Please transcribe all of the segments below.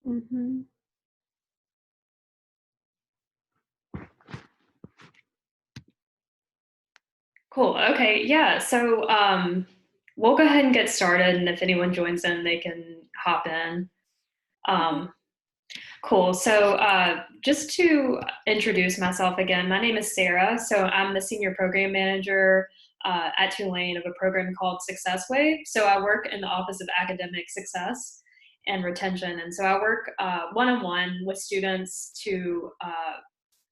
Mm-hmm. Cool. Okay. Yeah. So we'll go ahead and get started. And if anyone joins in, they can hop in. Okay. Um, cool. So just to introduce myself again, my name is Sarah. So I'm the senior program manager at Tulane of a program called Success Wave. So I work in the Office of Academic Success and Retention. And so I work one-on-one with students to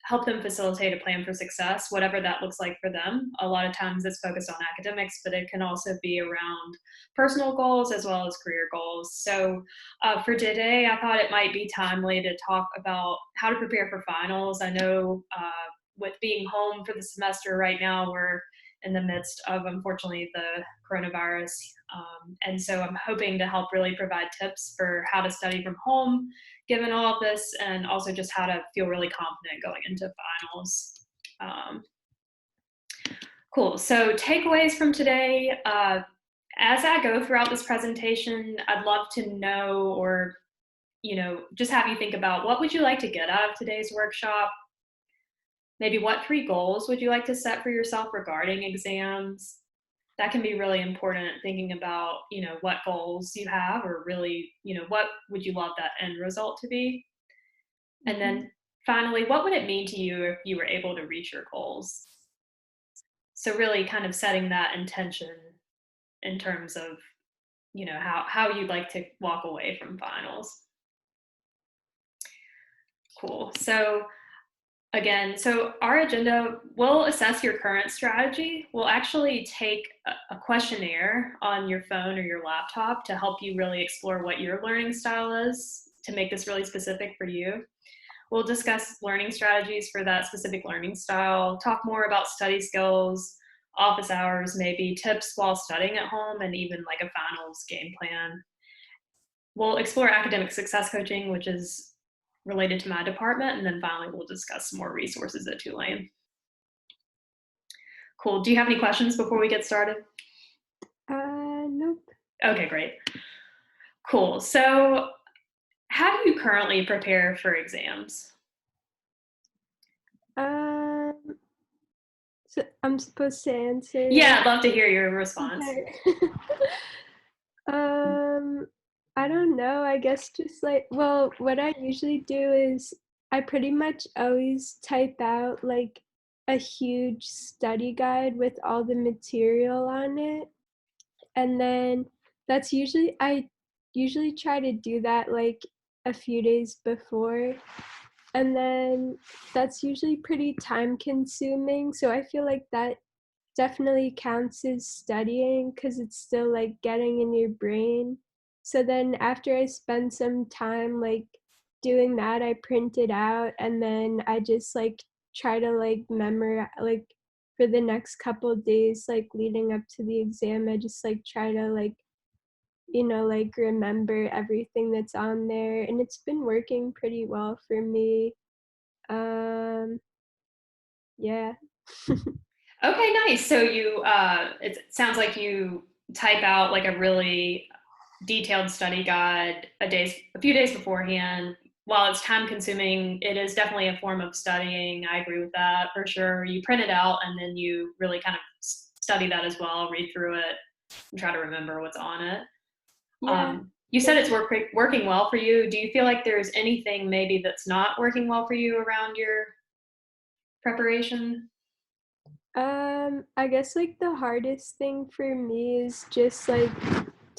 help them facilitate a plan for success, whatever that looks like for them. A lot of times it's focused on academics, but it can also be around personal goals as well as career goals. So for today, I thought it might be timely to talk about how to prepare for finals. I know with being home for the semester right now, we're in the midst of, unfortunately, the coronavirus. And so I'm hoping to help really provide tips for how to study from home given all of this, and also just how to feel really confident going into finals. Um, cool. So takeaways from today. As I go throughout this presentation, I'd love to know, or just have you think about what would you like to get out of today's workshop? Maybe what 3 goals would you like to set for yourself regarding exams? That can be really important, thinking about, what goals you have, or really, what would you love that end result to be? And Mm-hmm. then finally, what would it mean to you if you were able to reach your goals? So really kind of setting that intention in terms of, how you'd like to walk away from finals. Cool. So again, so our agenda will assess your current strategy. We'll actually take a questionnaire on your phone or your laptop to help you really explore what your learning style is to make this really specific for you. We'll discuss learning strategies for that specific learning style, talk more about study skills, office hours, maybe tips while studying at home, and even like a finals game plan. We'll explore academic success coaching, which is related to my department, and then finally we'll discuss some more resources at Tulane. Cool. Do you have any questions before we get started? Nope. Okay, great. Cool. So how do you currently prepare for exams? Um, so I'm supposed to answer Yeah, that? I'd love to hear your response. Okay. Um, I don't know. I guess just like, well, what I usually do is I pretty much always type out like a huge study guide with all the material on it. And then I usually try to do that like a few days before. And then that's usually pretty time consuming. So I feel like that definitely counts as studying because it's still like getting in your brain. So then after I spend some time like doing that, I print it out and then I just like try to like memorize like for the next couple of days like leading up to the exam. I just like try to like like remember everything that's on there and it's been working pretty well for me. Um yeah. Okay, nice. So it sounds like you type out like a really detailed study guide a few days beforehand. While it's time consuming, it is definitely a form of studying. I agree with that for sure. You print it out and then you really kind of study that as well, read through it, and try to remember what's on it. Yeah. You said it's Definitely. working well for you. Do you feel like there's anything maybe that's not working well for you around your preparation? I guess like the hardest thing for me is just like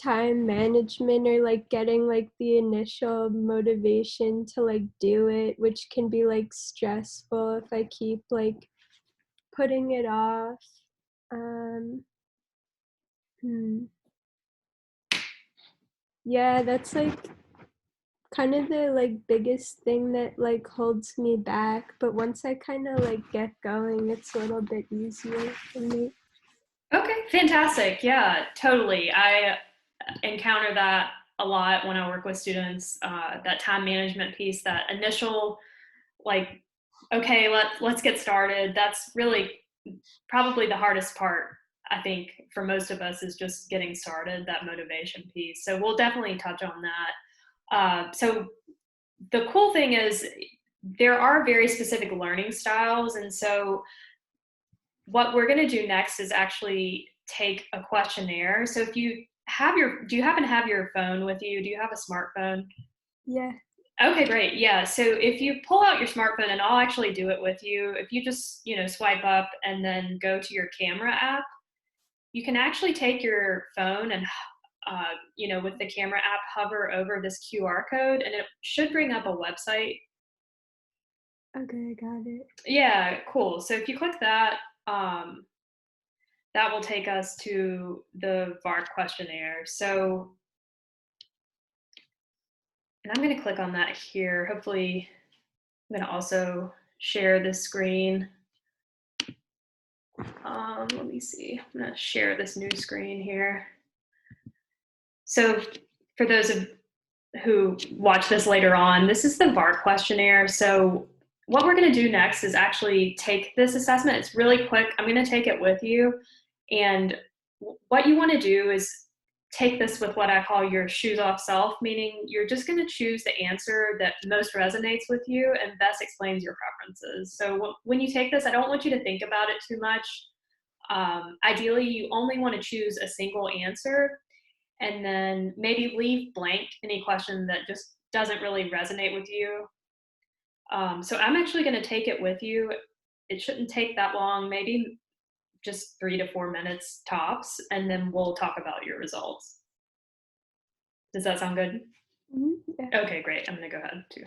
time management or like getting like the initial motivation to like do it, which can be like stressful if I keep like putting it off. Um, hmm. Yeah, that's like kind of the like biggest thing that like holds me back. But once I kind of like get going, it's a little bit easier for me. Okay, fantastic. Yeah, totally. I encounter that a lot when I work with students. That time management piece, that initial like, okay, let's get started. That's really probably the hardest part. I think for most of us is just getting started. That motivation piece. So we'll definitely touch on that. So the cool thing is there are very specific learning styles. And so what we're going to do next is actually take a questionnaire. So if you have do you happen to have your phone with you? Do you have a smartphone? Yeah. Okay, great. Yeah. So if you pull out your smartphone, and I'll actually do it with you, if you just, swipe up and then go to your camera app, you can actually take your phone and, with the camera app, hover over this QR code, and it should bring up a website. Okay, I got it. Yeah, cool. So if you click that, um, that will take us to the VARK questionnaire. So, and I'm going to click on that here. Hopefully, I'm going to also share this screen. Let me see. I'm going to share this new screen here. So, for those who watch this later on, this is the VARK questionnaire. So, what we're going to do next is actually take this assessment. It's really quick. I'm going to take it with you. And what you want to do is take this with what I call your shoes off self, meaning you're just going to choose the answer that most resonates with you and best explains your preferences. So when you take this, I don't want you to think about it too much. Ideally, you only want to choose a single answer and then maybe leave blank any question that just doesn't really resonate with you. So I'm actually going to take it with you. It shouldn't take that long, maybe just 3 to 4 minutes tops, and then we'll talk about your results. Does that sound good? Yeah. Okay, great. I'm going to go ahead too.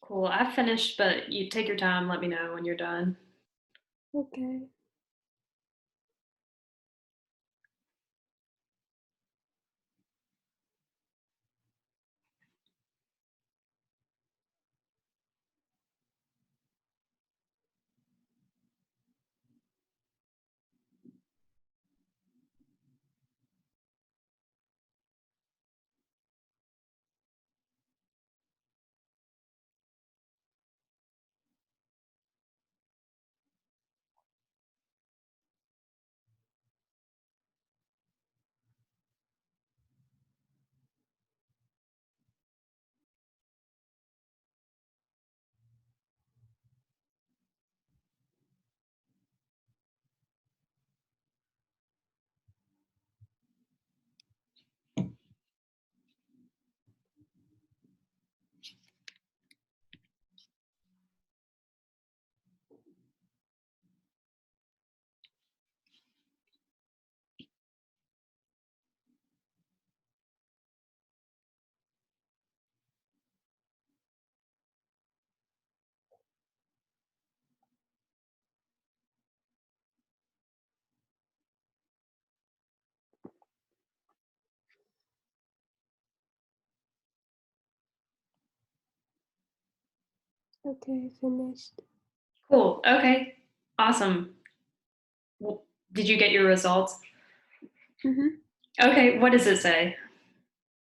Cool. I've finished, but you take your time. Let me know when you're done. Okay. Okay, finished. Cool. Okay. Awesome. W- Did you get your results? Mhm. Okay. What does it say?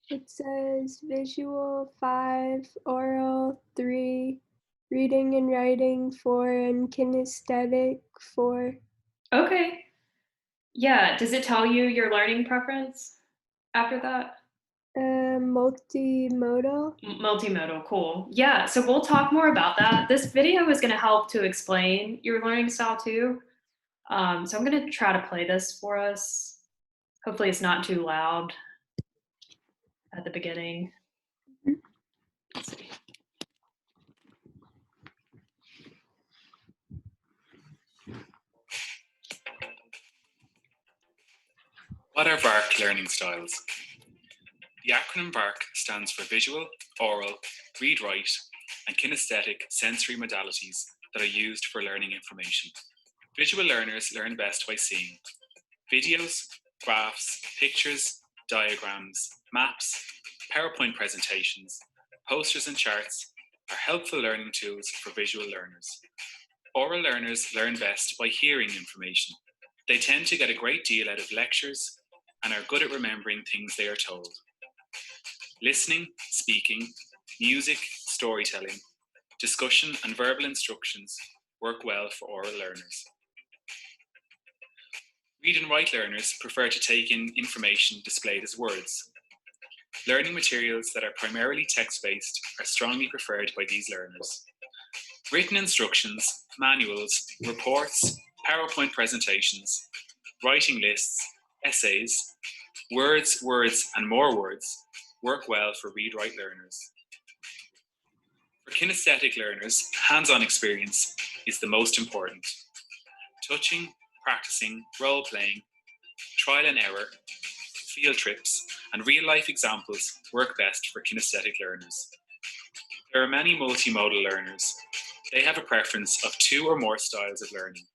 It says visual 5, oral 3, reading and writing 4, and kinesthetic 4. Okay. Yeah. Does it tell you your learning preference after that? Multimodal. Multimodal. Cool. Yeah. So we'll talk more about that. This video is going to help to explain your learning style too. So I'm going to try to play this for us. Hopefully, it's not too loud at the beginning. Mhm. Let's see. What are VARC learning styles? The acronym VARC stands for Visual, Oral, Read Write, and Kinesthetic sensory modalities that are used for learning information. Visual learners learn best by seeing videos, graphs, pictures, diagrams, maps, PowerPoint presentations, posters and charts are helpful learning tools for visual learners. Oral learners learn best by hearing information. They tend to get a great deal out of lectures and are good at remembering things they are told. Listening, speaking, music, storytelling, discussion, and verbal instructions work well for oral learners. Read and write learners prefer to take in information displayed as words. Learning materials that are primarily text-based are strongly preferred by these learners. Written instructions, manuals, reports, PowerPoint presentations, writing lists, essays, words, and more words work well for read-write learners. For kinesthetic learners, hands-on experience is the most important. Touching, practicing, role-playing, trial and error, field trips, and real-life examples work best for kinesthetic learners. There are many multimodal learners. They have a preference of 2 or more styles of learning.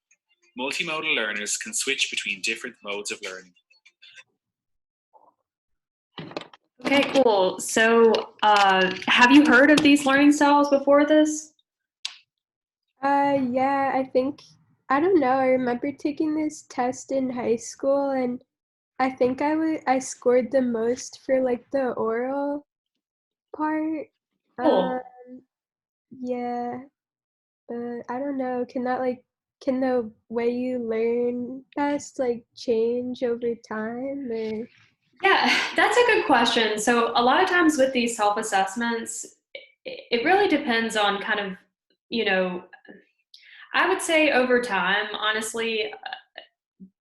Multimodal learners can switch between different modes of learning. Okay, cool. So, have you heard of these learning styles before this? Yeah, I don't know, I remember taking this test in high school, and I think I scored the most for, like, the oral part. Uh, Cool. yeah, but I don't know, can the way you learn best, like, change over time, or Yeah, that's a good question. So, a lot of times with these self assessments, it really depends on kind of, you know, I would say over time, honestly,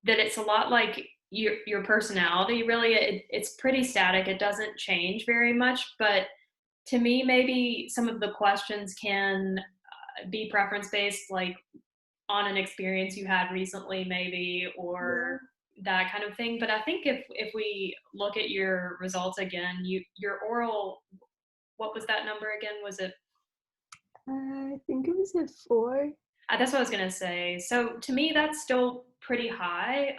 that it's a lot like your personality. Really, it's pretty static. It doesn't change very much. But to me, maybe some of the questions can be preference based, like on an experience you had recently, maybe, or yeah. that kind of thing. But I think if we look at your results again, your oral, what was that number again? Was it? I think it was a 4. That's what I was gonna say. So to me, that's still pretty high.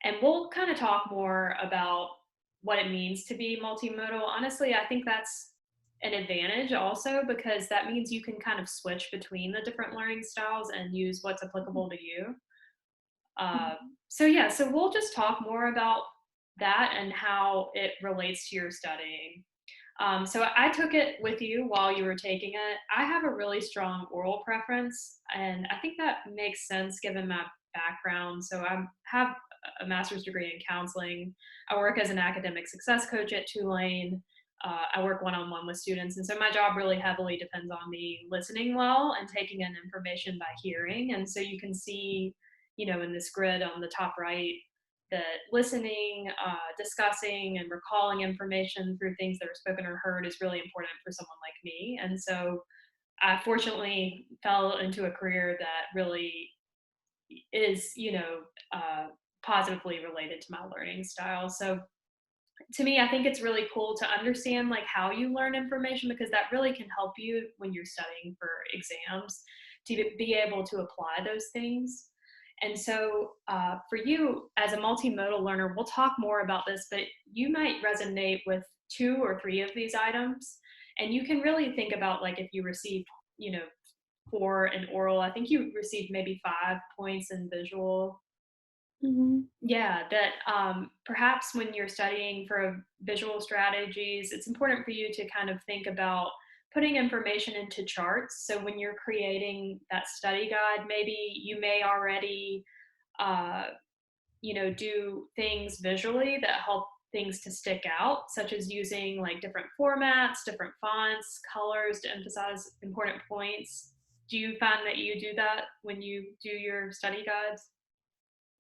And we'll kind of talk more about what it means to be multimodal. Honestly, I think that's an advantage also because that means you can kind of switch between the different learning styles and use what's Mhm, applicable to you. Uh, mhm, so yeah, so we'll just talk more about that and how it relates to your studying. So I took it with you while you were taking it. I have a really strong oral preference, and I think that makes sense given my background. So I have a master's degree in counseling. I work as an academic success coach at Tulane. I work one-on-one with students, and so my job really heavily depends on me listening well and taking in information by hearing. And so you can see, in this grid on the top right, that listening, discussing, and recalling information through things that are spoken or heard is really important for someone like me. And so I fortunately fell into a career that really is, positively related to my learning style. So to me, I think it's really cool to understand like how you learn information because that really can help you when you're studying for exams to be able to apply those things. And so, for you as a multimodal learner, we'll talk more about this, but you might resonate with 2 or 3 of these items. And you can really think about like if you received 4 in oral. I think you received maybe 5 points in visual. Mm-hmm. Yeah, that perhaps when you're studying for visual strategies, it's important for you to kind of think about putting information into charts. So when you're creating that study guide, maybe you may already, uh, do things visually that help things to stick out, such as using like different formats, different fonts, colors to emphasize important points. Do you find that you do that when you do your study guides?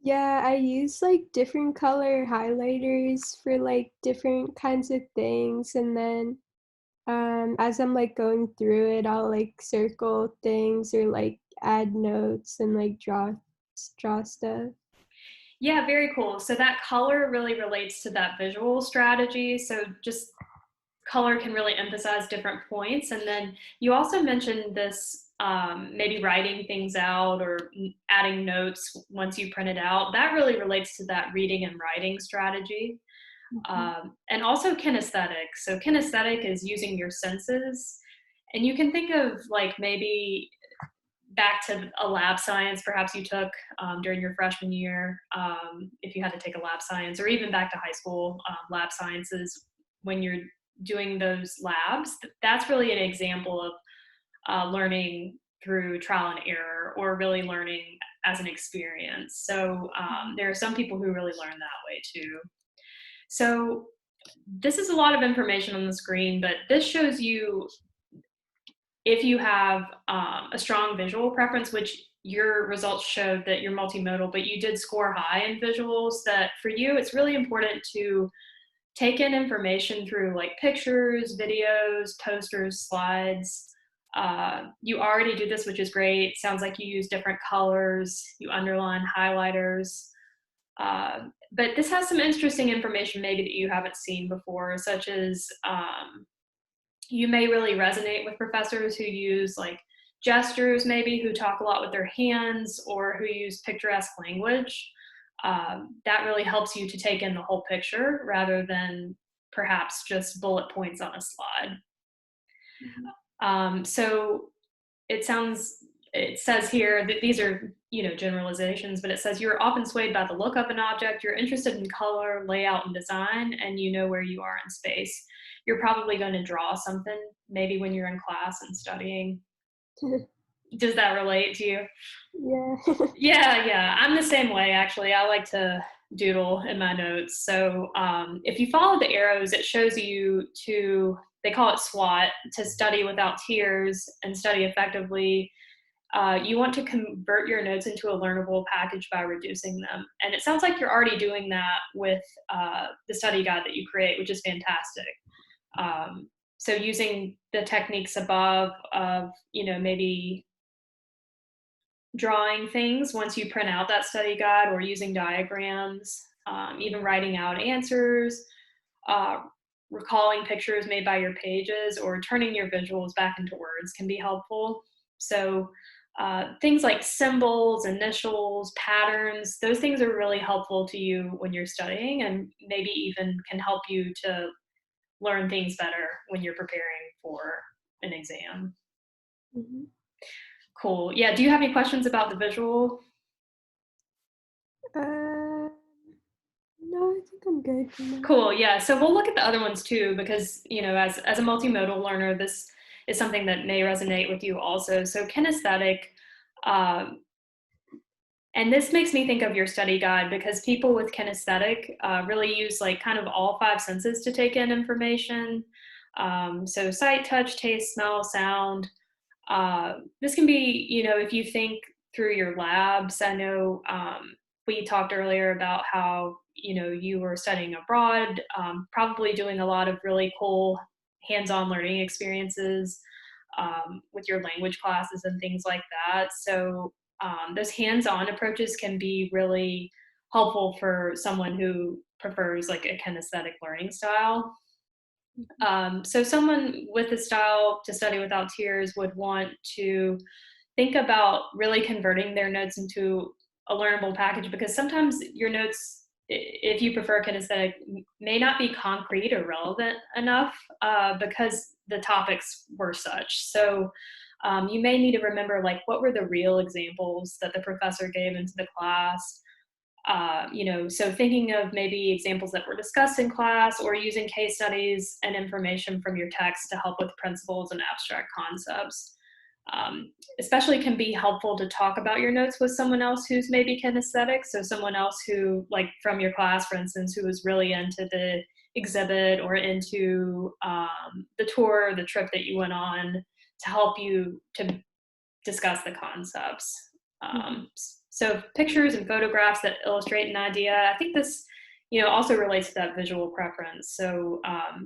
Yeah, I use like different color highlighters for like different kinds of things, and then as I'm like going through it, I'll like circle things or like add notes and like draw stuff. Yeah, very cool. So that color really relates to that visual strategy. So just color can really emphasize different points. And then you also mentioned this maybe writing things out or adding notes once you print it out. That really relates to that reading and writing strategy. Mhm. And also kinesthetic. So kinesthetic is using your senses. And you can think of like maybe back to a lab science perhaps you took during your freshman year, if you had to take a lab science, or even back to high school lab sciences. When you're doing those labs, that's really an example of learning through trial and error, or really learning as an experience. So there are some people who really learn that way too. So this is a lot of information on the screen, but this shows you if you have a strong visual preference, which your results showed that you're multimodal, but you did score high in visuals, that for you, it's really important to take in information through like pictures, videos, posters, slides. You already do this, which is great. Sounds like you use different colors, you underline highlighters. But this has some interesting information maybe that you haven't seen before, such as you may really resonate with professors who use like gestures, maybe who talk a lot with their hands, or who use picturesque language. That really helps you to take in the whole picture rather than perhaps just bullet points on a slide. Mhm. So it says here that these are, generalizations, but it says you're often swayed by the look of an object, you're interested in color, layout, and design, and you know where you are in space. You're probably going to draw something maybe when you're in class and studying. Does that relate to you? Yeah. Yeah, I'm the same way actually. I like to doodle in my notes. So if you follow the arrows, it shows you to, they call it SWOT, to study without tears and study effectively. You want to convert your notes into a learnable package by reducing them. And it sounds like you're already doing that with the study guide that you create, which is fantastic. So using the techniques above of, maybe drawing things once you print out that study guide, or using diagrams, even writing out answers, uh, recalling pictures made by your pages, or turning your visuals back into words can be helpful. So things like symbols, initials, patterns, those things are really helpful to you when you're studying, and maybe even can help you to learn things better when you're preparing for an exam. Mhm. Cool. Yeah. Do you have any questions about the visual? Uh, no, I think I'm good for now. Cool. Yeah. So we'll look at the other ones too, because, as a multimodal learner, this is something that may resonate with you also. So kinesthetic, um, and this makes me think of your study guide, because people with kinesthetic really use like kind of all 5 senses to take in information. So sight, touch, taste, smell, sound. This can be, if you think through your labs. I know we talked earlier about how, you were studying abroad, probably doing a lot of really cool hands-on learning experiences with your language classes and things like that. So those hands-on approaches can be really helpful for someone who prefers like a kinesthetic learning style. So someone with a style to study without tears would want to think about really converting their notes into a learnable package, because sometimes your notes, if you prefer kinesthetic, may not be concrete or relevant enough because the topics were such. So You may need to remember, like, what were the real examples that the professor gave into the class. So thinking of maybe examples that were discussed in class, or using case studies and information from your text to help with principles and abstract concepts. Especially can be helpful to talk about your notes with someone else who's maybe kinesthetic. So someone else who, like from your class, for instance, who was really into the exhibit or into the tour, the trip that you went on, to help you to discuss the concepts. So pictures and photographs that illustrate an idea. I think this, also relates to that visual preference. So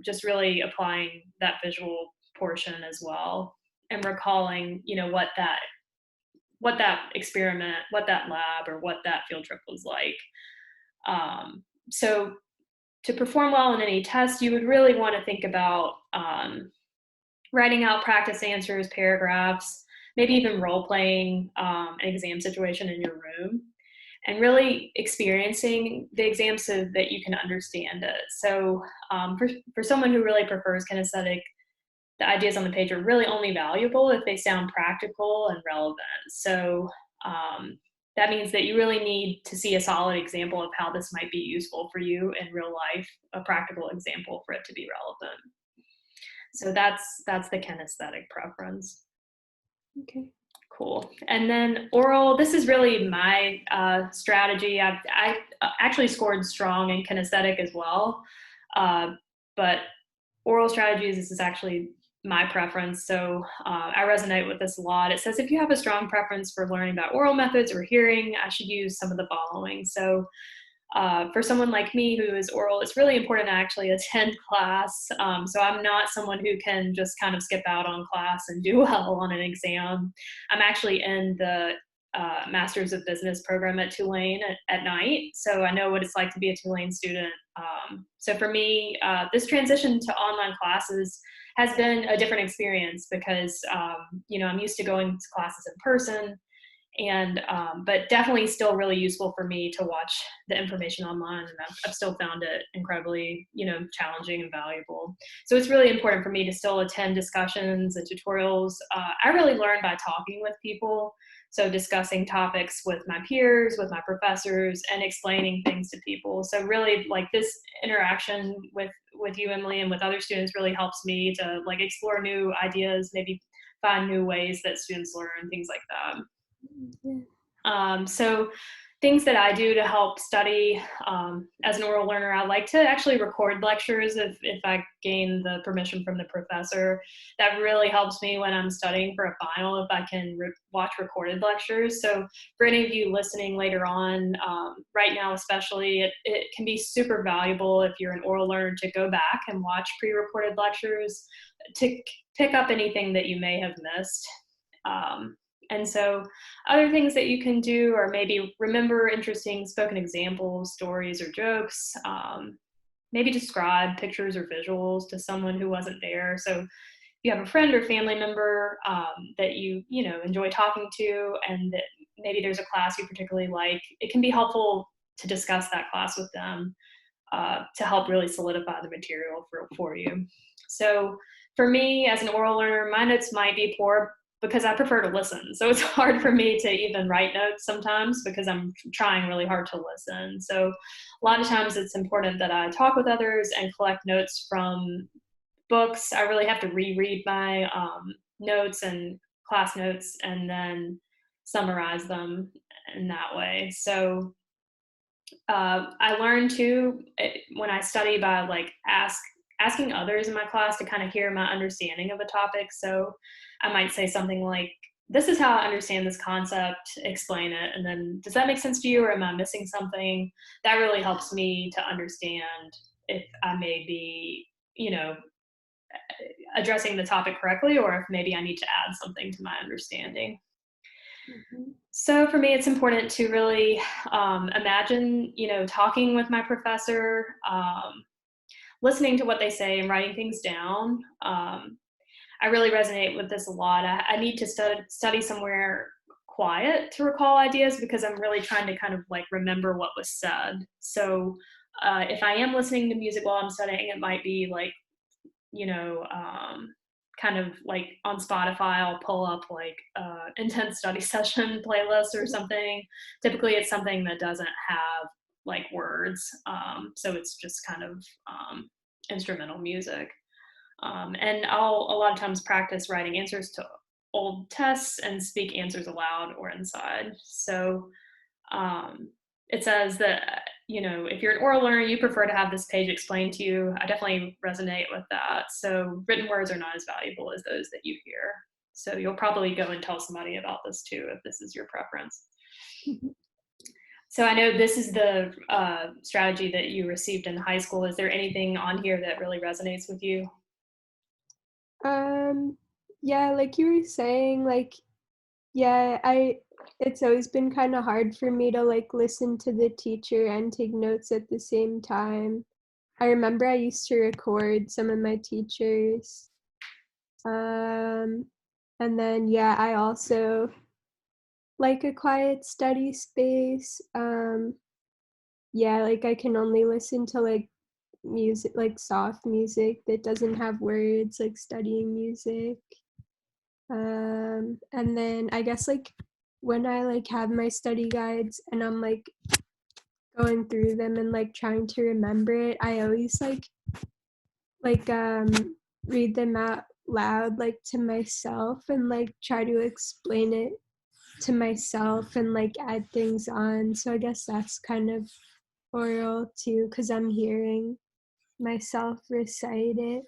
just really applying that visual portion as well, and recalling, what that experiment, what that lab, or what that field trip was like. So to perform well in any test, you would really want to think about writing out practice answers, paragraphs, maybe even role playing an exam situation in your room, and really experiencing the exam so that you can understand it. So for someone who really prefers kinesthetic, the ideas on the page are really only valuable if they sound practical and relevant. So that means that you really need to see a solid example of how this might be useful for you in real life, a practical example for it to be relevant. So that's the kinesthetic preference. Okay. Cool. And then oral, this is really my strategy. I actually scored strong in kinesthetic as well, but oral strategies, this is actually my preference. So I resonate with this a lot. It says, if you have a strong preference for learning about oral methods or hearing, I should use some of the following. So for someone like me who is oral, it's really important to actually attend class. So I'm not someone who can just kind of skip out on class and do well on an exam. I'm actually in the Master's of Business program at Tulane at night. So I know what it's like to be a Tulane student. So for me, this transition to online classes has been a different experience because, I'm used to going to classes in person. And but definitely still really useful for me to watch the information online, and I've still found it incredibly challenging and valuable. So it's really important for me to still attend discussions and tutorials. I really learn by talking with people, so discussing topics with my peers, with my professors, and explaining things to people. So really, like, this interaction with you, Emily, and with other students really helps me to explore new ideas, maybe find new ways that students learn, things like that. So things that I do to help study as an oral learner, I like to actually record lectures if I gain the permission from the professor. That really helps me when I'm studying for a final, if I can watch recorded lectures. So for any of you listening later on, right now especially, it can be super valuable if you're an oral learner to go back and watch pre-recorded lectures to pick up anything that you may have missed. And so other things that you can do are maybe remember interesting spoken examples, stories, or jokes. Maybe describe pictures or visuals to someone who wasn't there. So if you have a friend or family member that you enjoy talking to, and that maybe there's a class you particularly like, it can be helpful to discuss that class with them to help really solidify the material for you. So for me, as an oral learner, my notes might be poor because I prefer to listen. So it's hard for me to even write notes sometimes because I'm trying really hard to listen. So a lot of times it's important that I talk with others and collect notes from books. I really have to reread my notes and class notes and then summarize them in that way. So I learned too when I study by asking others in my class to kind of hear my understanding of a topic. So I might say something like, this is how I understand this concept, explain it, and then does that make sense to you, or am I missing something? That really helps me to understand if I may be, addressing the topic correctly, or if maybe I need to add something to my understanding. So for me, it's important to really imagine, talking with my professor, listening to what they say and writing things down. I really resonate with this a lot. I need to study somewhere quiet to recall ideas because I'm really trying to kind of remember what was said. So if I am listening to music while I'm studying, it might be kind of like on Spotify, I'll pull up like intense study session playlist or something. Typically it's something that doesn't have like words. So it's just kind of instrumental music. And I'll a lot of times practice writing answers to old tests and speak answers aloud or inside. So it says that, if you're an oral learner, you prefer to have this page explained to you. I definitely resonate with that. So written words are not as valuable as those that you hear. So you'll probably go and tell somebody about this too, if this is your preference. So I know this is the strategy that you received in high school. Is there anything on here that really resonates with you? Yeah, like you were saying, like, yeah, it's always been kind of hard for me to like listen to the teacher and take notes at the same time. I remember I used to record some of my teachers. And then, yeah, I also like a quiet study space. Yeah, like I can only listen to like music, like soft music that doesn't have words, like studying music. And then I guess like when I like have my study guides and I'm like going through them and like trying to remember it, I always like read them out loud like to myself and like try to explain it to myself and like add things on. So I guess that's kind of oral too, because I'm hearing myself recite it.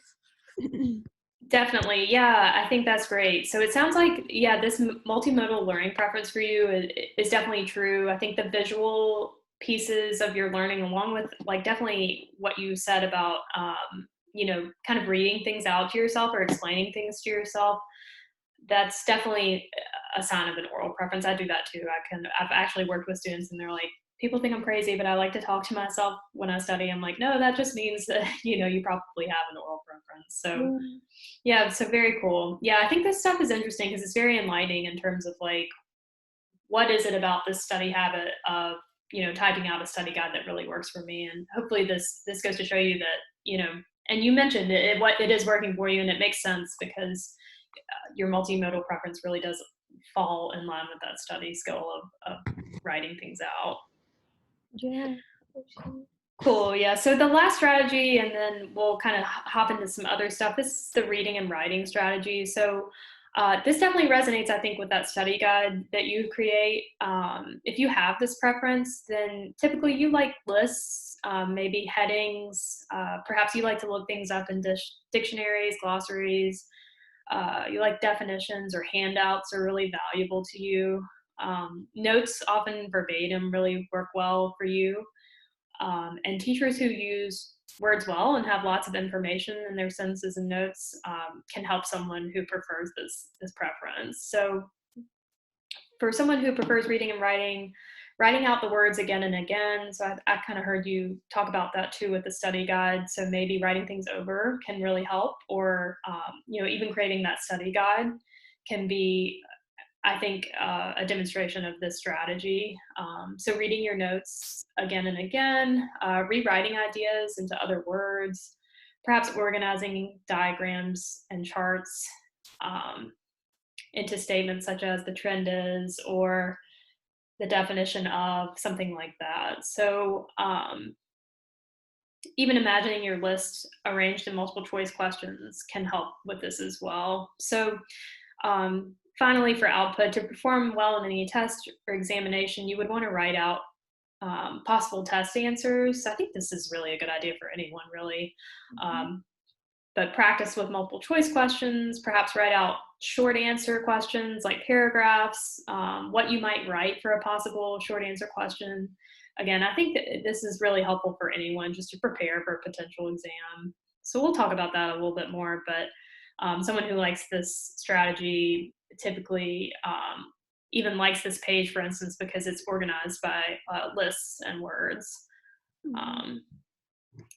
Definitely. Yeah, I think that's great. So it sounds like, yeah, this multimodal learning preference for you is definitely true. I think the visual pieces of your learning, along with like definitely what you said about, kind of reading things out to yourself or explaining things to yourself, that's definitely a sign of an oral preference. I do that too. I've actually worked with students and they're like, people think I'm crazy, but I like to talk to myself when I study. I'm like, no, that just means that, you probably have an oral preference. So yeah, so very cool. Yeah, I think this stuff is interesting because it's very enlightening in terms of like, what is it about this study habit of, typing out a study guide that really works for me? And hopefully this goes to show you that, and you mentioned what it is working for you, and it makes sense because your multimodal preference really does fall in line with that study skill of writing things out. Yeah, for sure. Cool. Yeah. So the last strategy, and then we'll kind of hop into some other stuff. This is the reading and writing strategy. So this definitely resonates, I think, with that study guide that you create. If you have this preference, then typically you like lists, maybe headings. Perhaps you like to look things up in dictionaries, glossaries. You like definitions or handouts are really valuable to you. Notes, often verbatim, really work well for you. And teachers who use words well and have lots of information in their sentences and notes can help someone who prefers this preference. So for someone who prefers reading and writing out the words again and again. So I kind of heard you talk about that too with the study guide. So maybe writing things over can really help, or even creating that study guide can be, I think, a demonstration of this strategy. So reading your notes again and again, rewriting ideas into other words, perhaps organizing diagrams and charts into statements such as the trend is, or the definition of, something like that. So even imagining your list arranged in multiple choice questions can help with this as well. So finally, for output, to perform well in any test or examination, you would want to write out possible test answers. I think this is really a good idea for anyone, really. But practice with multiple choice questions, perhaps write out short answer questions like paragraphs, what you might write for a possible short answer question. Again, I think that this is really helpful for anyone just to prepare for a potential exam. So we'll talk about that a little bit more, but someone who likes this strategy typically even likes this page, for instance, because it's organized by lists and words.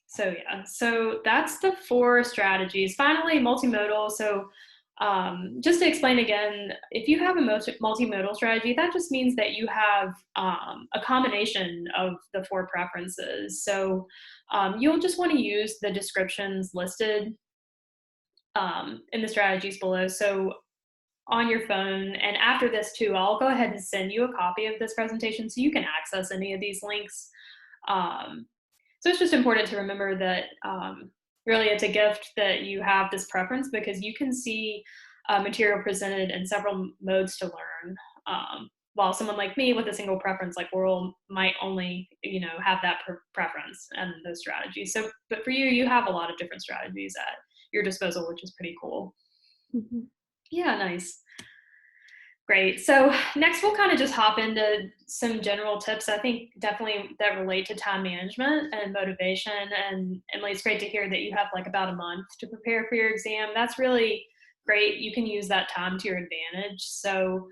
So yeah, so that's the 4 strategies. Finally, multimodal. So just to explain again, if you have a multimodal strategy, that just means that you have a combination of the 4 preferences. So you'll just want to use the descriptions listed in the strategies below. So on your phone, and after this too, I'll go ahead and send you a copy of this presentation so you can access any of these links. So it's just important to remember that really it's a gift that you have this preference, because you can see material presented in several modes to learn. While someone like me with a single preference like oral might only, have that preference and those strategies. So, but for you, you have a lot of different strategies at your disposal, which is pretty cool. Mm-hmm. Yeah, nice. Great. So next we'll kind of just hop into some general tips, I think definitely that relate to time management and motivation. And Emily, it's great to hear that you have like about a month to prepare for your exam. That's really great. You can use that time to your advantage. So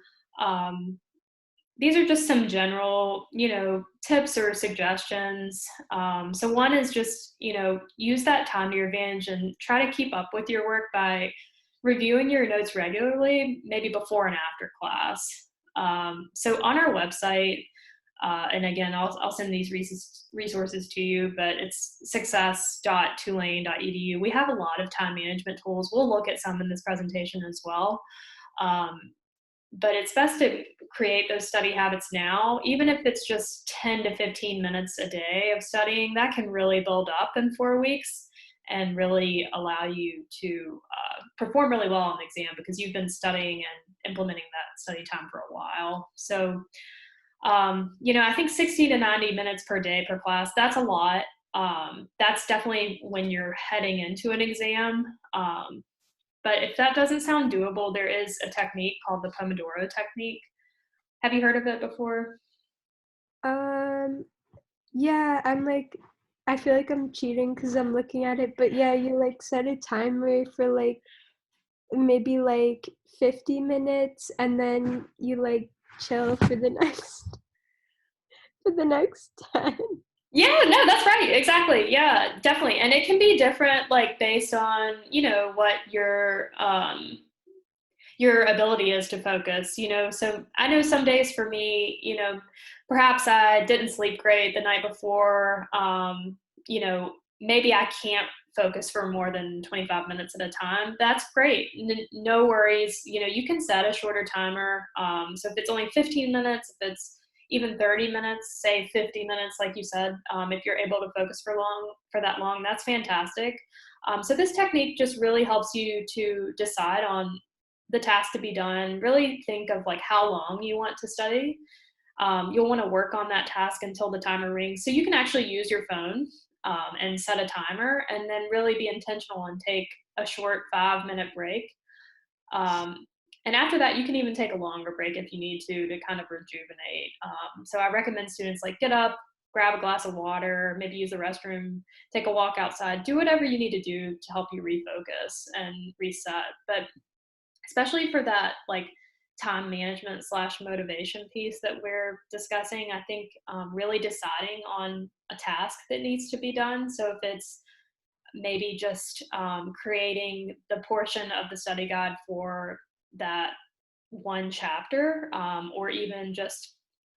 these are just some general, tips or suggestions. So one is just, use that time to your advantage and try to keep up with your work by reviewing your notes regularly, maybe before and after class. So on our website, and again, I'll send these resources to you, but it's success.tulane.edu. We have a lot of time management tools. We'll look at some in this presentation as well. But it's best to create those study habits now, even if it's just 10 to 15 minutes a day of studying. That can really build up in 4 weeks and really allow you to perform really well on the exam, because you've been studying and implementing that study time for a while. So, I think 60 to 90 minutes per day per class, that's a lot. That's definitely when you're heading into an exam. But if that doesn't sound doable, there is a technique called the Pomodoro technique. Have you heard of it before? Yeah, I feel like I'm cheating because I'm looking at it, but yeah, you like set a timer for like maybe like 50 minutes, and then you like chill for the next 10. Yeah, no, that's right. Exactly. Yeah, definitely. And it can be different, like based on, what your ability is to focus, So I know some days for me, perhaps I didn't sleep great the night before. Maybe I can't focus for more than 25 minutes at a time. That's great. No worries. You can set a shorter timer. So if it's only 15 minutes, if it's even 30 minutes, say 50 minutes, like you said, if you're able to focus for that long, that's fantastic. So this technique just really helps you to decide on the task to be done. Really think of like how long you want to study. You'll want to work on that task until the timer rings. So you can actually use your phone and set a timer, and then really be intentional and take a short 5-minute break. And after that, you can even take a longer break if you need to kind of rejuvenate. So I recommend students like get up, grab a glass of water, maybe use the restroom, take a walk outside, do whatever you need to do to help you refocus and reset. But especially for that like time management / motivation piece that we're discussing, I think really deciding on a task that needs to be done. So if it's maybe just creating the portion of the study guide for that one chapter, or even just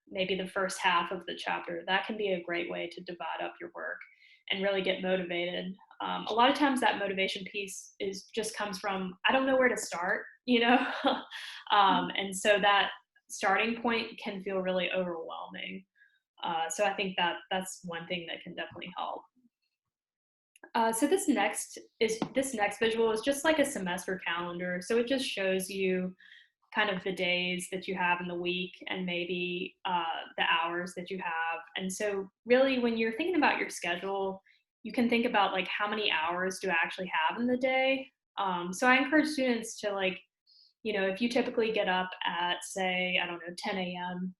maybe the first half of the chapter, that can be a great way to divide up your work and really get motivated. A lot of times that motivation piece just comes from, I don't know where to start, and so that starting point can feel really overwhelming. So I think that's one thing that can definitely help. So this next visual is just like a semester calendar. So it just shows you kind of the days that you have in the week and maybe the hours that you have. And so really when you're thinking about your schedule, you can think about like how many hours do I actually have in the day. So I encourage students to like, if you typically get up at say, I don't know, 10 a.m.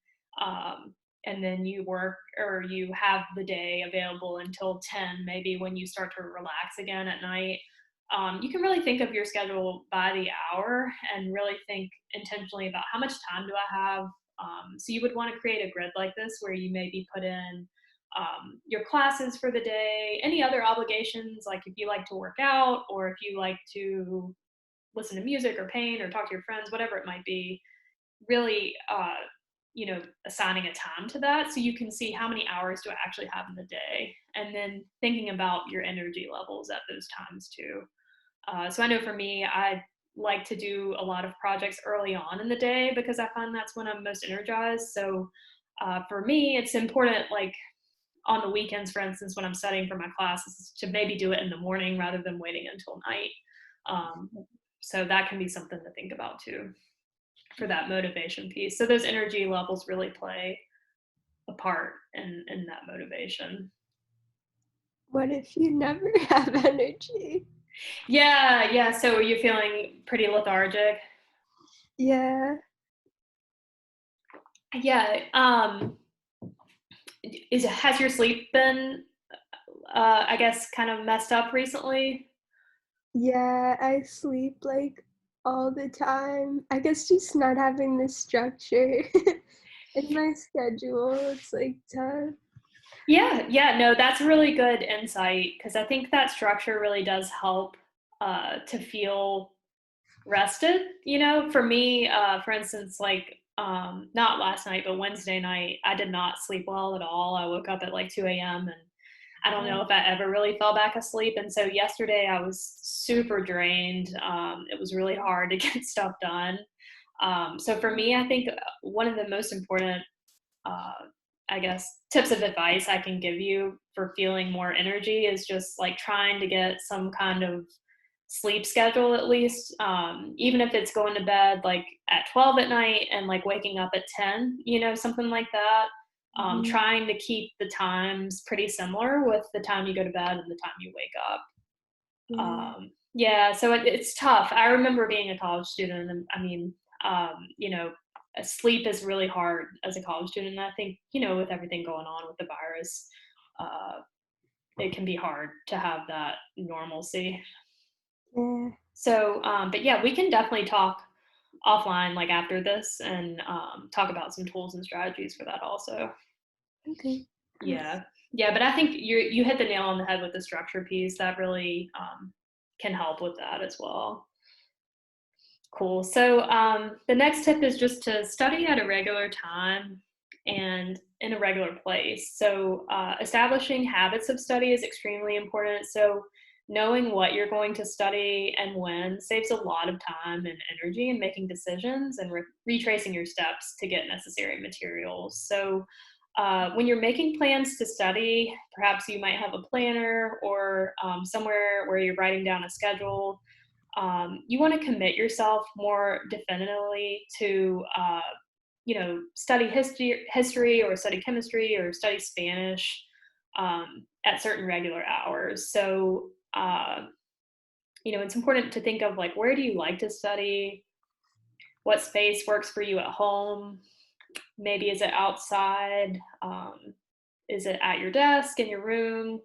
And then you work or you have the day available until 10, maybe when you start to relax again at night. You can really think of your schedule by the hour and really think intentionally about how much time do I have. So you would want to create a grid like this where you maybe put in your classes for the day, any other obligations, like if you like to work out or if you like to listen to music or paint or talk to your friends, whatever it might be, really assigning a time to that so you can see how many hours do I actually have in the day, and then thinking about your energy levels at those times too. So I know for me, I like to do a lot of projects early on in the day because I find that's when I'm most energized. So for me, it's important, like on the weekends, for instance, when I'm studying for my classes, to maybe do it in the morning rather than waiting until night. Um, so that can be something to think about too for that motivation piece. So those energy levels really play a part in that motivation. What if you never have energy? Yeah, yeah. So are you feeling pretty lethargic? Yeah. Yeah. Has your sleep been, I guess, kind of messed up recently? Yeah, I sleep like all the time. I guess just not having the structure in my schedule, it's like tough. Yeah, yeah. No, that's really good insight because I think that structure really does help to feel rested. For me, for instance, like not last night, but Wednesday night, I did not sleep well at all. I woke up at like 2 a.m. and I don't know Oh, if I ever really fell back asleep. And so yesterday I was super drained. It was really hard to get stuff done. So for me, I think one of the most important, uh, I guess, tips of advice I can give you for feeling more energy is just like trying to get some kind of sleep schedule at least, even if it's going to bed like at 12 at night and like waking up at 10, something like that. mhm. Trying to keep the times pretty similar with the time you go to bed and the time you wake up. Yeah, Yeah, so it's tough. I remember being a college student, and I mean, sleep is really hard as a college student. And I think, with everything going on with the virus, uh, it can be hard to have that normalcy. yeah. So, but yeah, we can definitely talk offline, like after this, and talk about some tools and strategies for that also. Okay. Yes. Yeah, yeah, but I think you hit the nail on the head with the structure piece. That really can help with that as well. Cool. So the next tip is just to study at a regular time and in a regular place. So establishing habits of study is extremely important. So knowing what you're going to study and when saves a lot of time and energy in making decisions and retracing your steps to get necessary materials. So when you're making plans to study, perhaps you might have a planner or somewhere where you're writing down a schedule. You want to commit yourself more definitively to study history or study chemistry or study Spanish at certain regular hours. So it's important to think of like, where do you like to study? What space works for you at home? Maybe is it outside? Is it at your desk in your room?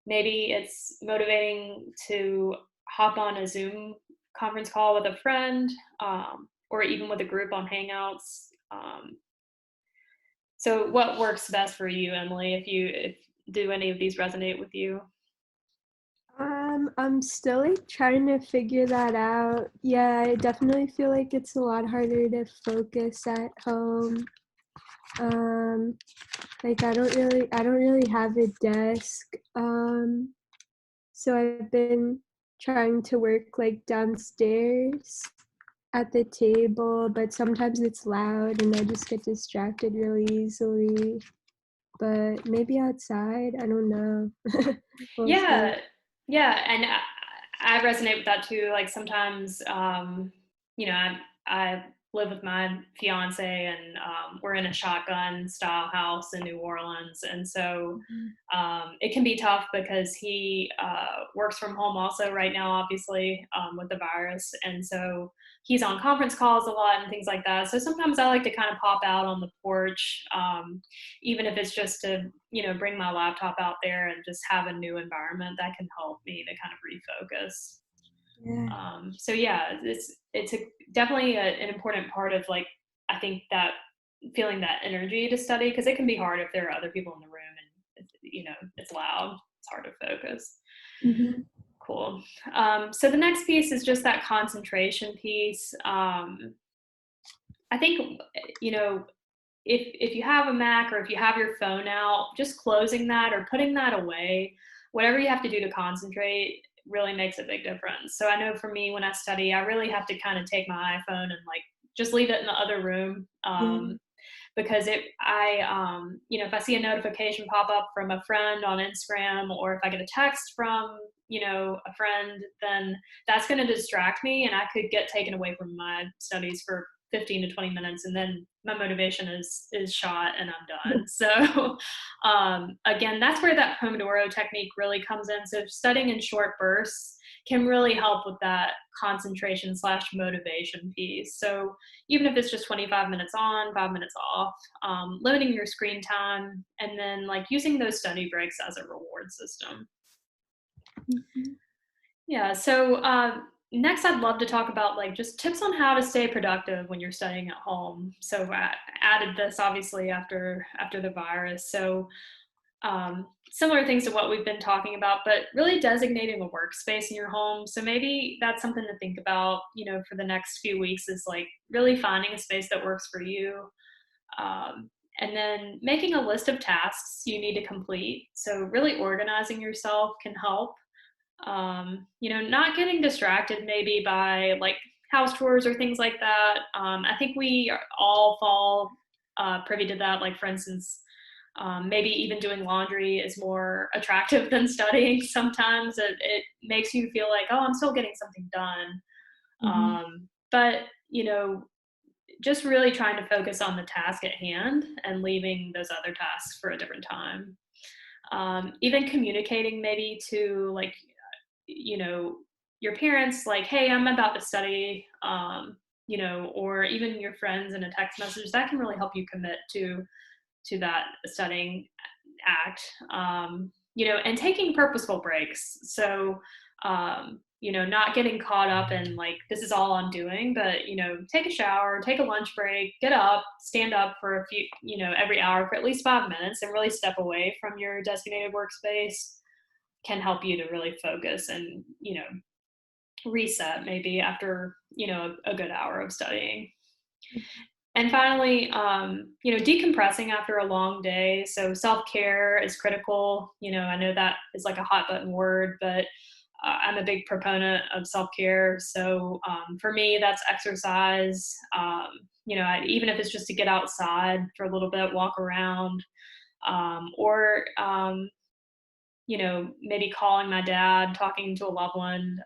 Maybe it's motivating to hop on a Zoom conference call with a friend, or even with a group on Hangouts. So, what works best for you, Emily? If do any of these resonate with you? I'm still like trying to figure that out. Yeah, I definitely feel like it's a lot harder to focus at home. Um, like I don't really have a desk. So I've been trying to work like downstairs at the table, but sometimes it's loud and I just get distracted really easily. But maybe outside, I don't know. We'll see. Yeah, yeah, and I resonate with that too. Like sometimes, I live with my fiance, and we're in a shotgun style house in New Orleans, and so Mhm. it can be tough because he works from home also right now, obviously with the virus, and so he's on conference calls a lot and things like that. So sometimes I like to kind of pop out on the porch. Even if it's just to bring my laptop out there and just have a new environment, that can help me to kind of refocus. Yeah. So yeah, definitely an important part of, like, I think that feeling that energy to study, because it can be hard if there are other people in the room and it's loud, it's hard to focus. Mhm. Cool. So the next piece is just that concentration piece. I think if you have a Mac or if you have your phone out, just closing that or putting that away, whatever you have to do to concentrate, really makes a big difference. So I know for me, when I study, I really have to kind of take my iPhone and like just leave it in the other room. Yeah. Because if I see a notification pop up from a friend on Instagram, or if I get a text from, a friend, then that's going to distract me, and I could get taken away from my studies for 15 to 20 minutes, and then my motivation is shot and I'm done. So again, that's where that Pomodoro technique really comes in. So studying in short bursts can really help with that concentration / motivation piece. So even if it's just 25 minutes on, 5 minutes off, limiting your screen time, and then like using those study breaks as a reward system. Mhm. Yeah. So next, I'd love to talk about like just tips on how to stay productive when you're studying at home. So I added this obviously after the virus. So similar things to what we've been talking about, but really designating a workspace in your home. So maybe that's something to think about, for the next few weeks, is like really finding a space that works for you. And then making a list of tasks you need to complete. So really organizing yourself can help. Not getting distracted maybe by like house chores or things like that. I think we all fall privy to that. Like, for instance, maybe even doing laundry is more attractive than studying. Sometimes it makes you feel like, oh, I'm still getting something done. Mhm. But, just really trying to focus on the task at hand and leaving those other tasks for a different time. Even communicating maybe to like, you know, your parents, like, hey, I'm about to study, or even your friends in a text message, that can really help you commit to that studying act. And taking purposeful breaks. So, not getting caught up in like, this is all I'm doing, but, take a shower, take a lunch break, get up, stand up for a few, every hour for at least 5 minutes, and really step away from your designated workspace can help you to really focus and, reset maybe after, a good hour of studying. And finally, decompressing after a long day. So self-care is critical. I know that is like a hot button word, but I'm a big proponent of self-care. So for me, that's exercise. Even if it's just to get outside for a little bit, walk around, or maybe calling my dad, talking to a loved one,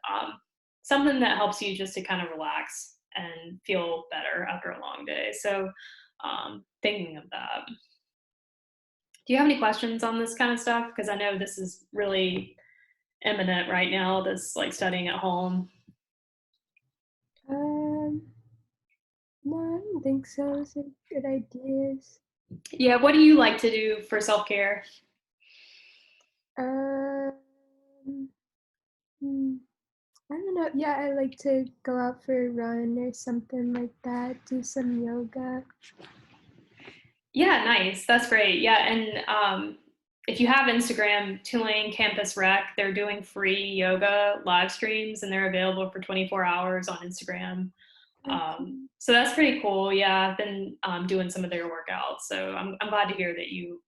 something that helps you just to kind of relax and feel better after a long day. So, thinking of that. Do you have any questions on this kind of stuff? Because I know this is really imminent right now, this like studying at home. Um, no, I don't think so. Those are good ideas. Yeah, what do you like to do for self care? Um, hmm, I don't know. Yeah, I like to go out for a run or something like that. Do some yoga. Yeah, nice. That's great. Yeah, and if you have Instagram, Tulane Campus Rec, they're doing free yoga live streams, and they're available for 24 hours on Instagram. Okay. So that's pretty cool. Yeah, I've been doing some of their workouts, so I'm glad to hear that you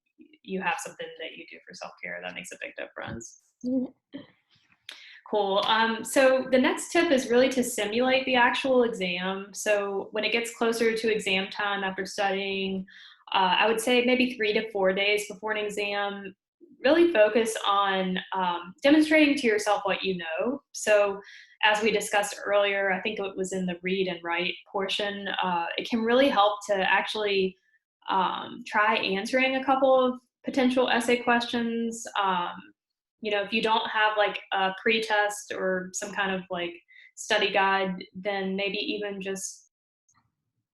have something that you do for self care. That makes a big difference. Yeah. Cool. So the next tip is really to simulate the actual exam. So when it gets closer to exam time after studying, I would say maybe 3 to 4 days before an exam, really focus on demonstrating to yourself what you know. So as we discussed earlier, I think it was in the read and write portion, it can really help to actually try answering a couple of potential essay questions. If you don't have like a pre-test or some kind of like study guide, then maybe even just,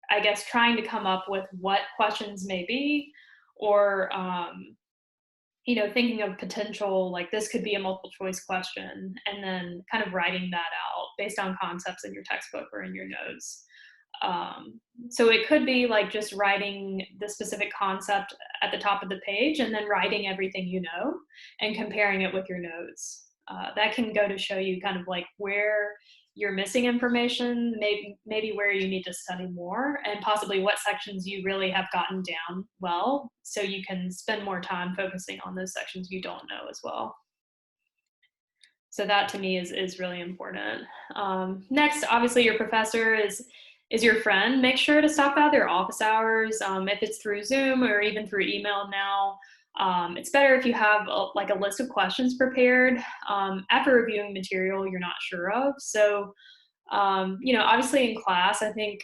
I guess, trying to come up with what questions may be, or thinking of potential, like this could be a multiple choice question, and then kind of writing that out based on concepts in your textbook or in your notes. So it could be like just writing the specific concept at the top of the page, and then writing everything you know and comparing it with your notes. That can go to show you kind of like where you're missing information, maybe where you need to study more, and possibly what sections you really have gotten down well, so you can spend more time focusing on those sections you don't know as well. So that to me is really important. Next, obviously, your professor is your friend. Make sure to stop by their office hours. If it's through Zoom or even through email now, it's better if you have like a list of questions prepared after reviewing material you're not sure of. So, obviously in class, I think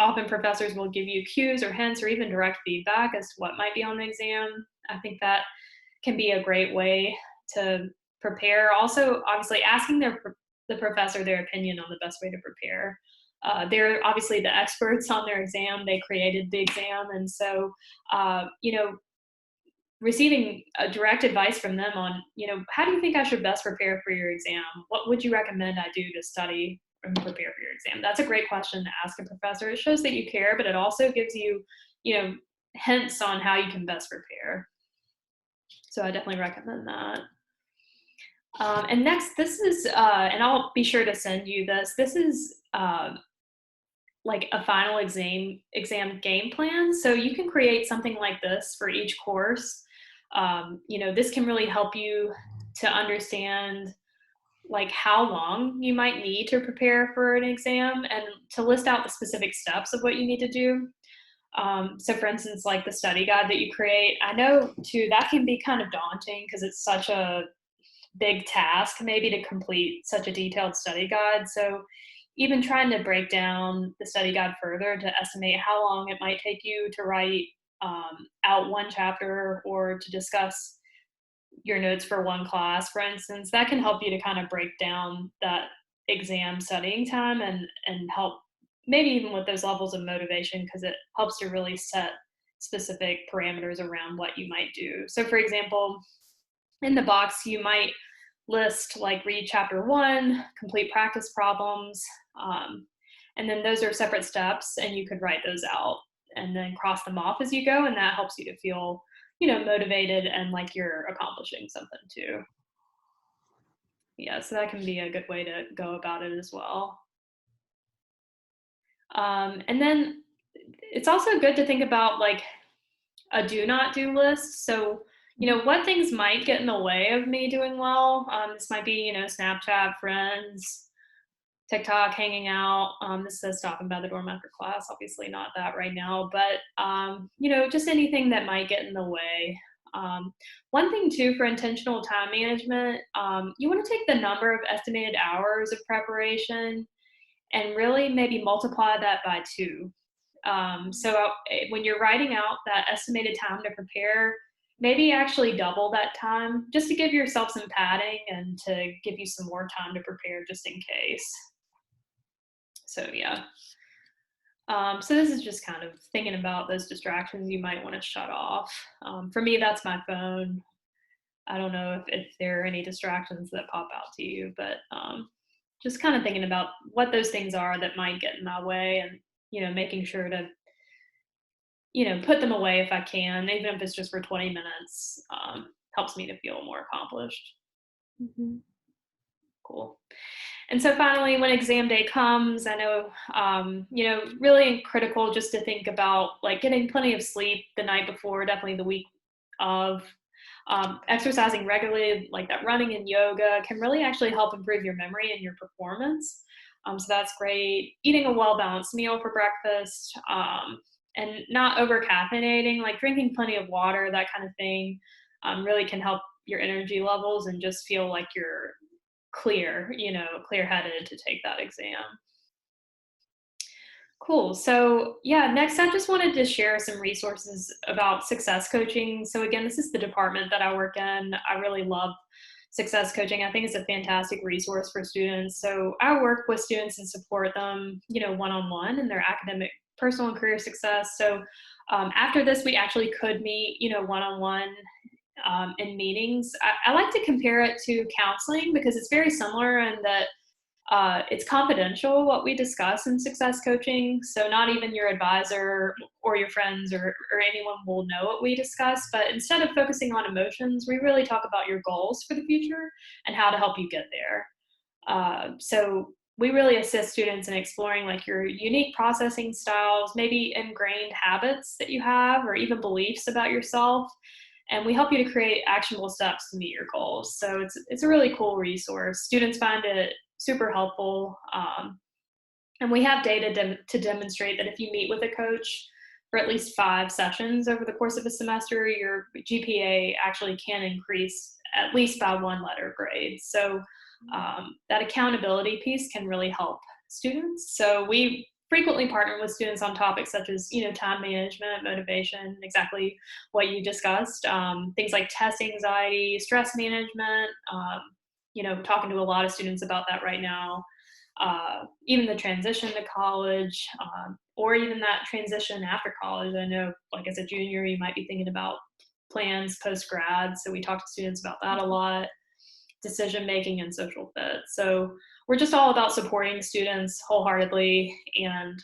often professors will give you cues or hints or even direct feedback as to what might be on the exam. I think that can be a great way to prepare. Also, obviously, asking the professor their opinion on the best way to prepare. They're obviously the experts on their exam. They created the exam, and so receiving direct advice from them on, how do you think I should best prepare for your exam? What would you recommend I do to study and prepare for your exam? That's a great question to ask a professor. It shows that you care, but it also gives you, hints on how you can best prepare. So I definitely recommend that. And next, this is, and I'll be sure to send you this. This is like a final exam game plan. So you can create something like this for each course. This can really help you to understand like how long you might need to prepare for an exam and to list out the specific steps of what you need to do. So for instance, like the study guide that you create, I know too, that can be kind of daunting because it's such a big task maybe to complete such a detailed study guide. So even trying to break down the study guide further to estimate how long it might take you to write out one chapter or to discuss your notes for one class, for instance, that can help you to kind of break down that exam studying time and help maybe even with those levels of motivation because it helps to really set specific parameters around what you might do. So for example, in the box, you might list like read chapter 1, complete practice problems, and then those are separate steps and you could write those out and then cross them off as you go, and that helps you to feel motivated and like you're accomplishing something too. Yeah, so that can be a good way to go about it as well. And then it's also good to think about like a do not do list. So what things might get in the way of me doing well? This might be, Snapchat, friends, TikTok, hanging out. This says stopping by the dorm after class. Obviously not that right now, but, just anything that might get in the way. One thing too for intentional time management, you want to take the number of estimated hours of preparation and really maybe multiply that by 2. So when you're writing out that estimated time to prepare, maybe actually double that time just to give yourself some padding and to give you some more time to prepare just in case. So yeah. So this is just kind of thinking about those distractions you might want to shut off. For me, that's my phone. I don't know if there are any distractions that pop out to you, but just kind of thinking about what those things are that might get in my way and, making sure to, put them away if I can, even if it's just for 20 minutes, helps me to feel more accomplished. Mm-hmm. Cool. And so finally, when exam day comes, I know, really critical just to think about like getting plenty of sleep the night before, definitely the week of. Exercising regularly, like that running and yoga, can really actually help improve your memory and your performance. So that's great. Eating a well-balanced meal for breakfast, and not over caffeinating, like drinking plenty of water, that kind of thing, really can help your energy levels and just feel like you're clear-headed to take that exam. Cool. So yeah, next I just wanted to share some resources about success coaching. So again, this is the department that I work in. I really love success coaching. I think it's a fantastic resource for students. So I work with students and support them, one-on-one in their academic, personal, and career success. So after this, we actually could meet, one-on-one in meetings. I like to compare it to counseling because it's very similar in that it's confidential what we discuss in success coaching. So not even your advisor or your friends or anyone will know what we discuss. But instead of focusing on emotions, we really talk about your goals for the future and how to help you get there. So we really assist students in exploring like your unique processing styles, maybe ingrained habits that you have, or even beliefs about yourself, and we help you to create actionable steps to meet your goals. So it's a really cool resource. Students find it super helpful. And we have data to demonstrate that if you meet with a coach for at least 5 sessions over the course of a semester, your GPA actually can increase at least by 1 letter grade. So that accountability piece can really help students. So we frequently partner with students on topics such as, time management, motivation, exactly what you discussed, things like test anxiety, stress management, talking to a lot of students about that right now. Even the transition to college, or even that transition after college. I know, like as a junior, you might be thinking about plans post-grad. So we talk to students about that a lot, decision making and social fit. So we're just all about supporting students wholeheartedly and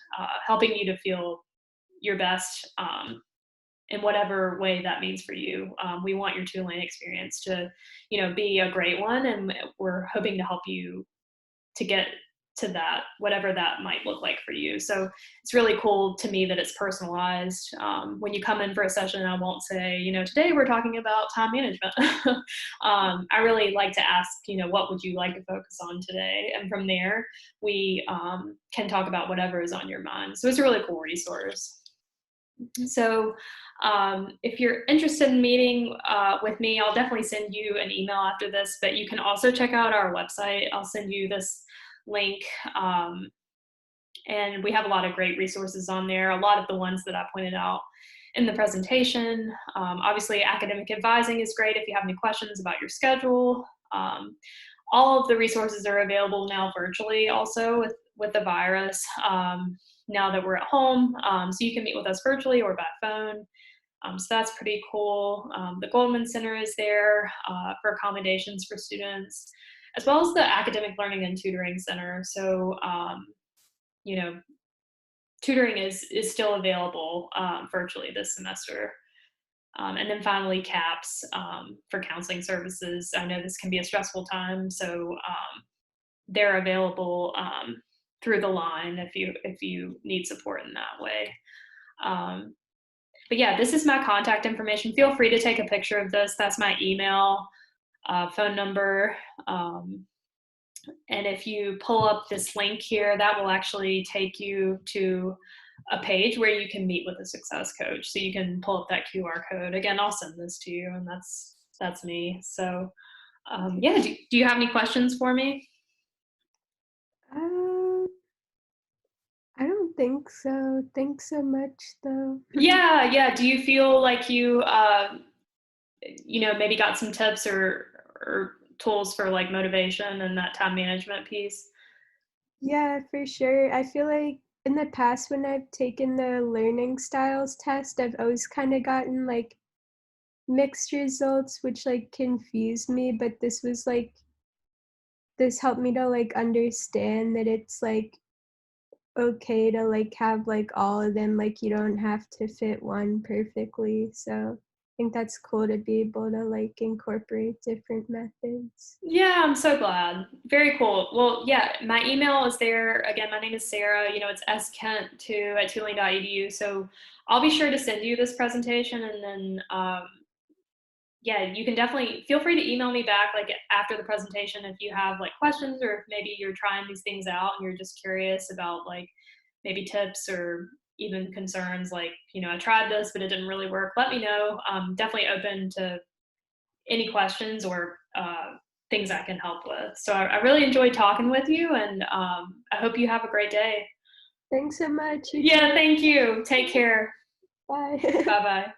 helping you to feel your best in whatever way that means for you. We want your Tulane experience to, be a great one, and we're hoping to help you to get to that, whatever that might look like for you. So it's really cool to me that it's personalized. When you come in for a session, I won't say, today we're talking about time management. I really like to ask, what would you like to focus on today? And from there, we can talk about whatever is on your mind. So it's a really cool resource. So if you're interested in meeting with me, I'll definitely send you an email after this, but you can also check out our website. I'll send you this link. And we have a lot of great resources on there, a lot of the ones that I pointed out in the presentation. Obviously, academic advising is great if you have any questions about your schedule. All of the resources are available now virtually also with the virus, now that we're at home. So you can meet with us virtually or by phone. So that's pretty cool. The Goldman Center is there for accommodations for students, as well as the Academic Learning and Tutoring Center. So, tutoring is still available virtually this semester. And then finally, CAPS for counseling services. I know this can be a stressful time, so they're available through the line if you need support in that way. But yeah, this is my contact information. Feel free to take a picture of this. That's my email, phone number. And if you pull up this link here, that will actually take you to a page where you can meet with a success coach. So you can pull up that QR code. Again, I'll send this to you, and that's me. So yeah, do you have any questions for me? I don't think so. Thanks so much, though. Yeah. Do you feel like you, maybe got some tips or tools for like motivation and that time management piece? Yeah, for sure. I feel like in the past when I've taken the learning styles test, I've always kind of gotten like mixed results, which like confused me, but this helped me to like understand that it's like okay to like have like all of them, like you don't have to fit one perfectly. So I think that's cool to be able to like incorporate different methods. Yeah, I'm so glad. Very cool. Well, yeah, my email is there. Again, my name is Sarah. It's skent2 at tulane.edu. So I'll be sure to send you this presentation, and then yeah, you can definitely feel free to email me back like after the presentation if you have like questions, or if maybe you're trying these things out and you're just curious about like maybe tips or even concerns like, I tried this, but it didn't really work. Let me know. I'm definitely open to any questions or things I can help with. So I really enjoyed talking with you, and I hope you have a great day. Thanks so much. Yeah, thank you. Take care. Bye. Bye-bye.